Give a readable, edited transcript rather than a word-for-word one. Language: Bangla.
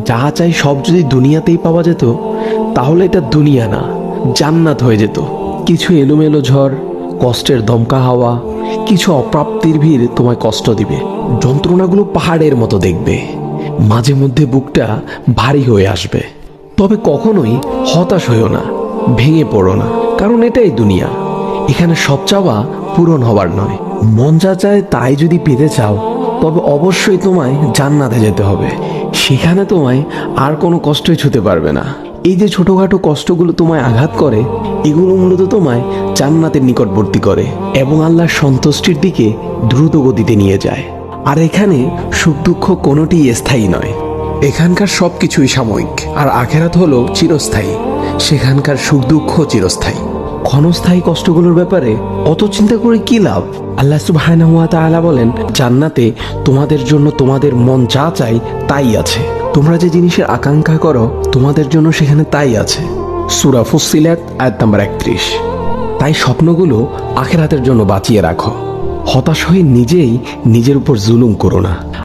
যা চাই সব যদি দুনিয়াতেই পাওয়া যেত, তাহলে এটা দুনিয়া না, জান্নাত হয়ে যেত। কিছু এলোমেলো ঝড়, কষ্টের দমকা হাওয়া, কিছু অপ্রাপ্তির ভিড় তোমায় কষ্ট দিবে, যন্ত্রণাগুলো পাহাড়ের মতো দেখবে, মাঝে মধ্যে বুকটা ভারী হয়ে আসবে। তবে কখনোই হতাশ হইও না, ভেঙে পড়ো না, কারণ এটাই দুনিয়া। এখানে সব চাওয়া পূরণ হবার নয়। মন যা চায় তাই যদি পেতে চাও, তবে অবশ্যই তোমায় জান্নাতে যেতে হবে। সেখানে তোমায় আর কোনো কষ্টই ছুতে পারবে না। এই যে ছোটখাটো কষ্টগুলো তোমায় আঘাত করে, এগুলো মূলত তোমায় জান্নাতের নিকটবর্তী করে এবং আল্লাহর সন্তুষ্টির দিকে দ্রুত গতিতে নিয়ে যায়। আর এখানে সুখ দুঃখ কোনোটিই স্থায়ী নয়। এখানকার সব কিছুই সাময়িক, আর আখেরাত হলো চিরস্থায়ী। সেখানকার সুখ দুঃখ চিরস্থায়ী। ক্ষণস্থায়ী কষ্টগুলোর ব্যাপারে অত চিন্তা করে কি লাভ? আল্লাহ সুবহানাহু ওয়া তাআলা বলেন, জান্নাতে তোমাদের জন্য তোমাদের মন যা চাই তাই আছে। তোমরা যে জিনিসের আকাঙ্ক্ষা করো, তোমাদের জন্য সেখানে তাই আছে। সূরা ফুসসিলাত আয়াত নাম্বার 31। তাই স্বপ্নগুলো আখিরাতের জন্য বাঁচিয়ে রাখো। হতাশ হয়ে নিজেই নিজের উপর জুলুম করো না।